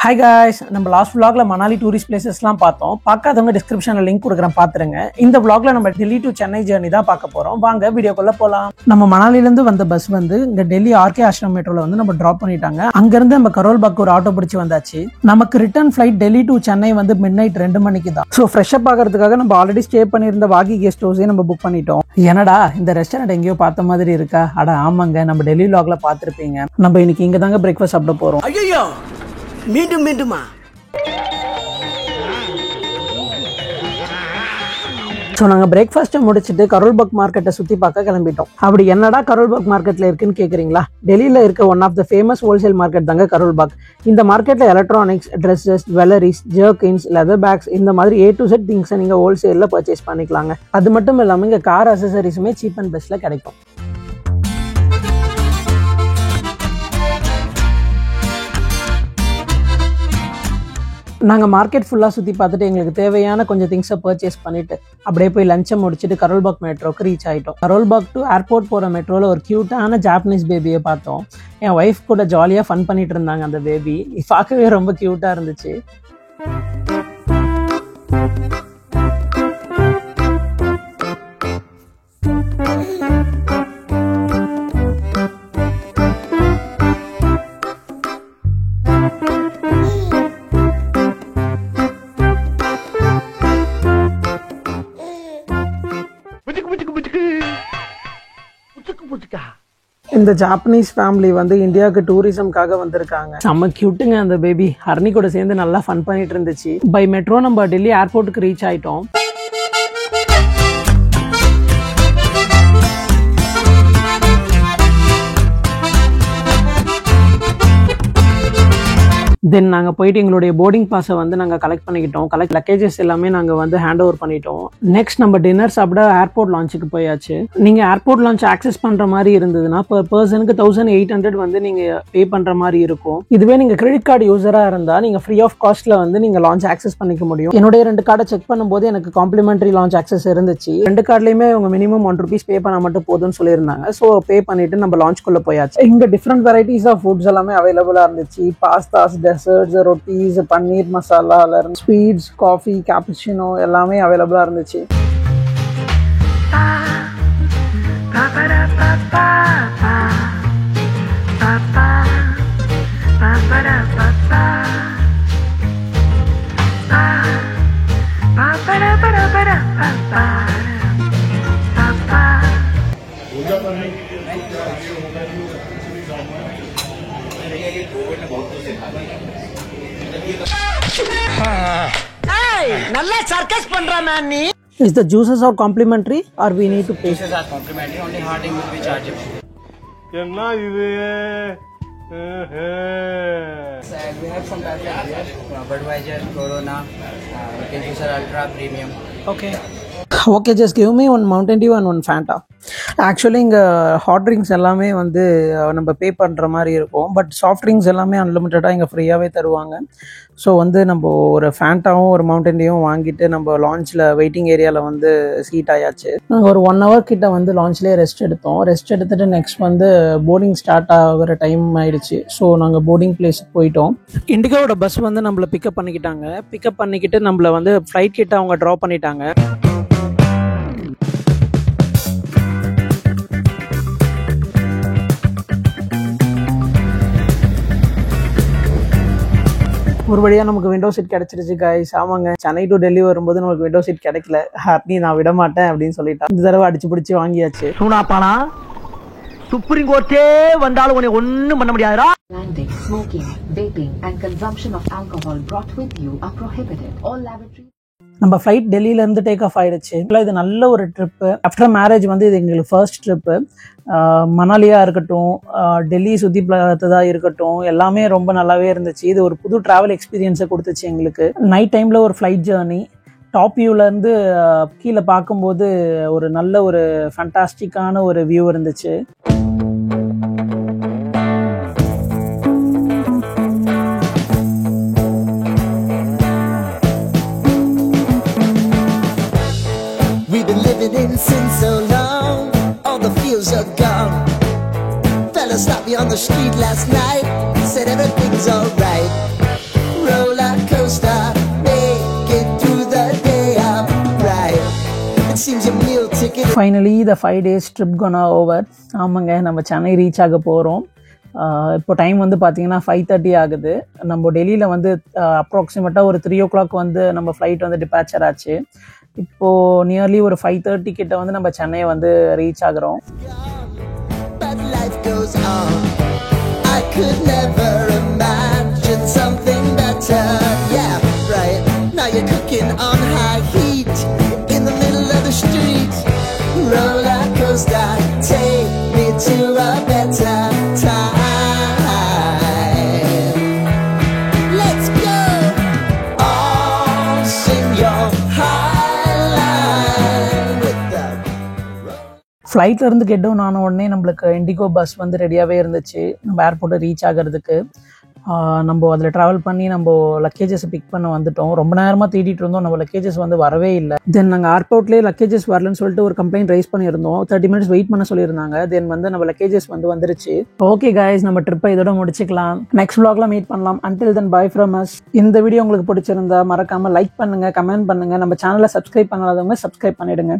Hi guys, நம்ம last vlogல Manali tourist பிளேசஸ்லாம் பார்த்தோம். பார்க்காதவங்க டிஸ்கிரிப்ஷன்ல லிங்க் கொடுக்குறேன் பார்த்துருங்க. இந்த vlogல நம்ம டெல்லி டு சென்னை ஜர்னி தான் பார்க்க போறோம். வாங்க வீடியோக்குள்ள போலாம். நம்ம மணாலில இருந்து வந்த பஸ் வந்து இங்க டெல்லி ஆர்கே ஆஷ்ரம் மெட்ரோல வந்து நம்ம டிராப் பண்ணிட்டாங்க. அங்க இருந்து நம்ம கரோல் பாக் ஒரு ஆட்டோ பிடிச்சு வந்தாச்சு. நமக்கு return flight Delhi to Chennai வந்து மிட்நைட் 2 மணிக்கு தான். ஸோ ஃப்ரெஷ் அப் ஆகிறதுக்காக நம்ம ஆல்ரெடி ஸ்டே பண்ணியிருந்த வாகி கெஸ்ட் ஹவுஸே நம்ம புக் பண்ணிட்டோம். என்னடா இந்த ரெஸ்டாரண்ட் எங்கேயோ பார்த்த மாதிரி இருக்கா? அட ஆமாங்க, நம்ம டெல்லி vlogல பார்த்துருப்பீங்க. நம்ம இன்னைக்கு இங்க தாங்க பிரேக்ஃபாஸ்ட் சாப்பிட போறோம். ஐயோ மீண்டும் மீண்டுமா? ஸோ நாங்கள் பிரேக்ஃபாஸ்ட்டை முடிச்சுட்டு கரோல் பாக் மார்க்கெட்டை சுற்றி பார்க்க கிளம்பிட்டோம். அப்படி என்னடா கரோல் பாக் மார்க்கெட்டில் இருக்குன்னு கேட்குறீங்களா? டெல்லியில் இருக்க one of the famous wholesale market தாங்க கரோல் பாக். இந்த மார்க்கெட்டில் electronics, dresses, jewelleries, jerkins, leather bags இந்த மாதிரி A to Z திங்ஸை நீங்கள் ஹோல்சேலில் பர்ச்சேஸ் பண்ணிக்கலாங்க. அது மட்டும் இல்லாமல் இங்கே கார் அசசரிஸுமே சீப் அண்ட் பெஸ்ட்டில் கிடைக்கும். நாங்கள் மார்க்கெட் ஃபுல்லாக சுற்றி பார்த்துட்டு எங்களுக்கு தேவையான கொஞ்சம் திங்ஸை பர்ச்சேஸ் பண்ணிவிட்டு அப்படியே போய் லஞ்சை முடிச்சுட்டு கரோல் பாக் மெட்ரோக்கு ரீச் ஆகிட்டோம். கரோல் பாக் டு ஏர்போர்ட் போகிற மெட்ரோவில் ஒரு க்யூட்டான ஜாப்பனீஸ் பேபியை பார்த்தோம். என் ஒய்ஃப் கூட ஜாலியாக ஃபன் பண்ணிட்டு இருந்தாங்க. அந்த பேபி பார்க்கவே ரொம்ப க்யூட்டாக இருந்துச்சு. இந்த ஜாப்பனீஸ் ஃபேமிலி வந்து இந்தியாவுக்கு டூரிசம்காக வந்திருக்காங்க. செம்ம கியூட்டுங்க அந்த பேபி. ஹர்னி கூட சேர்ந்து நல்லா ஃபன் பண்ணிட்டு இருந்துச்சு. பை மெட்ரோ நம்ம டெல்லி ஏர்போர்ட்டுக்கு ரீச் ஆயிட்டோம். தென் நாங்கள் போயிட்டு எங்களுடைய போர்டிங் பாஸை வந்து நாங்கள் கலெக்ட் பண்ணிக்கிட்டோம். லக்கேஜஸ் எல்லாமே நாங்கள் வந்து ஹேண்ட் ஓவர் பண்ணிட்டோம். நெக்ஸ்ட் நம்ம டின்னர் சாப்பிட ஏர்போர்ட் லான்ச்சுக்கு போயாச்சு. நீங்கள் ஏர்போர்ட் லான்ச் ஆக்சஸ் பண்ணுற மாதிரி இருந்ததுன்னா பர் பர்சனுக்கு 1800 வந்து நீங்கள் பே பண்ணுற மாதிரி இருக்கும். இதுவே நீங்கள் கிரெடிட் கார்டு யூஸராக இருந்தால் நீங்கள் ஃப்ரீ ஆஃப் காஸ்ட்டில் வந்து நீங்கள் லான்ச் ஆக்சஸ் பண்ணிக்க முடியும். என்னுடைய 2 கார்டை செக் பண்ணும்போது எனக்கு காம்ப்ளிமெண்ட்ரி லான்ச் ஆக்சஸ் இருந்துச்சு. 2 கார்ட்லையுமே அவங்க மினிமம் ₹1 பே பண்ண மட்டும் போதும்னு சொல்லியிருந்தாங்க. ஸோ பே பண்ணிட்டு நம்ம லான்ச்குள்ளே போயாச்சு. இங்கே டிஃப்ரெண்ட் வெரைட்டிஸ் ஆஃப் ஃபுட்ஸ் எல்லாமே அவைலபிளாக இருந்துச்சு. Pastas, desserts, rotis, paneer masala, sweets, coffee, cappuccino எல்லாமே அவைலபிளா இருந்துச்சு. நல்லா சர்க்கஸ் பண்ற man நீ. Is the juices are complimentary or we need to pay? Juices are complimentary, only hard drink will be chargeable. என்ன இது? We have some types of beers, Budweiser, Corona, King Juicer Ultra Premium. Okay, just give me one Mountain Dew and one Fanta. Actually இங்கே hot drinks எல்லாமே வந்து நம்ம பே பண்ணுற மாதிரி இருக்கும். But soft drinks எல்லாமே அன்லிமிட்டடாக இங்கே ஃப்ரீயாகவே தருவாங்க. ஸோ வந்து நம்ம ஒரு ஃபேண்டாவும் ஒரு மவுண்டன் டியூவும் வாங்கிட்டு நம்ம லான்ச்சில் வெயிட்டிங் ஏரியாவில் வந்து சீட் ஆயாச்சு. நாங்கள் ஒரு 1 hour கிட்ட வந்து லான்ச்லேயே ரெஸ்ட் எடுத்தோம். ரெஸ்ட் எடுத்துகிட்டு நெக்ஸ்ட் வந்து போர்டிங் ஸ்டார்ட் ஆகிற டைம் ஆயிடுச்சு. ஸோ நாங்கள் போர்டிங் பிளேஸுக்கு போயிட்டோம். இண்டிகோவோட பஸ் வந்து நம்மளை பிக்கப் பண்ணிக்கிட்டாங்க. பிக்கப் பண்ணிக்கிட்டு நம்மளை வந்து ஃப்ளைட் கிட்ட அவங்க ட்ராப் பண்ணிட்டாங்க. ஒரு வழியாக நமக்கு விண்டோ சீட் கிடைச்சிருச்சு கைஸ். ஆமாங்க, சென்னை டு டெல்லி வரும்போது நமக்கு விண்டோ சீட் கிடைக்கல. ஹர்னி நான் விட மாட்டேன் அப்படின்னு சொல்லிட்டான். இந்த தடவை அடிச்சு பிடிச்சி வாங்கியாச்சு. சூனாப்பானா சுப்ரீம் கோர்ட்டே வந்தாலும் உன்னை ஒண்ணும் பண்ண முடியாதுடா. Landing, smoking, vaping and consumption of alcohol brought with you are prohibited. All lavatories. நம்ம ஃப்ளைட் டெல்லியிலேருந்து டேக் ஆஃப் ஆகிடுச்சு. இது நல்ல ஒரு ட்ரிப்பு. ஆஃப்டர் மேரேஜ் வந்து இது எங்களுக்கு ஃபர்ஸ்ட் ட்ரிப்பு. மணாலியாக இருக்கட்டும், டெல்லி சுற்றி பார்த்ததாக இருக்கட்டும், எல்லாமே ரொம்ப நல்லாவே இருந்துச்சு. இது ஒரு புது ட்ராவல் எக்ஸ்பீரியன்ஸை கொடுத்துச்சு எங்களுக்கு. நைட் டைமில் ஒரு ஃப்ளைட் ஜேர்னி டாப் வியூலேருந்து கீழே பார்க்கும்போது ஒரு நல்ல ஒரு ஃபேண்டாஸ்டிக்கான ஒரு வியூ இருந்துச்சு. We've been living in sin so long, all the feels are gone. Fella stopped me on the street last night, said everything's alright. Finally the 5 days trip gonna over. ஆமாங்க, நம்ம Chennai reach ஆக போகிறோம். இப்போ time வந்து பார்த்தீங்கன்னா 5:30 ஆகுது. நம்ம டெல்லியில் வந்து அப்ராக்சிமேட்டாக ஒரு 3 o'clock வந்து நம்ம ஃப்ளைட் வந்து டிபார்ச்சர் ஆச்சு. இப்போது நியர்லி ஒரு 5:30 கிட்ட வந்து நம்ம சென்னை வந்து ரீச் ஆகிறோம். But life goes on. I could never imagine something better. Yeah, right. Now you're cooking on high heat in the middle of the street. Roller coaster, take me to a better time. Let's go. All sing your high line with the ஃப்ளைட்லேருந்து get down ஆன உடனே நம்மளுக்கு indigo bus வந்து ரெடியாகவே இருந்துச்சு நம்ம ஏர்போர்ட்டை reach ஆகிறதுக்கு. நம்ம அதில் ட்ராவல் பண்ணி நம்ம லக்கேஜஸை பிக் பண்ண வந்துட்டோம். ரொம்ப நேரமாக தேடிட்டு இருந்தோம், நம்ம லக்கேஜஸ் வந்து வரவே இல்லை. தென் நாங்கள் ஏர்போர்ட்லேயே லக்கேஜஸ் வரலன்னு சொல்லிட்டு ஒரு கம்ப்ளைண்ட் ரைஸ் பண்ணியிருந்தோம். 30 minutes வெயிட் பண்ண சொல்லியிருந்தாங்க. தென் வந்து நம்ம லக்கேஜஸ் வந்து வந்துருச்சு. ஓகே கைஸ், நம்ம ட்ரிப்பை இதோட முடிச்சுக்கலாம். நெக்ஸ்ட் vlogல மீட் பண்ணலாம். until then bye from us. இந்த வீடியோ உங்களுக்கு பிடிச்சிருந்தா மறக்காமல் லைக் பண்ணுங்கள், கமெண்ட் பண்ணுங்கள். நம்ம சேனலை சப்ஸ்கிரைப் பண்ணாதவங்க சப்ஸ்கிரைப் பண்ணிவிடுங்க.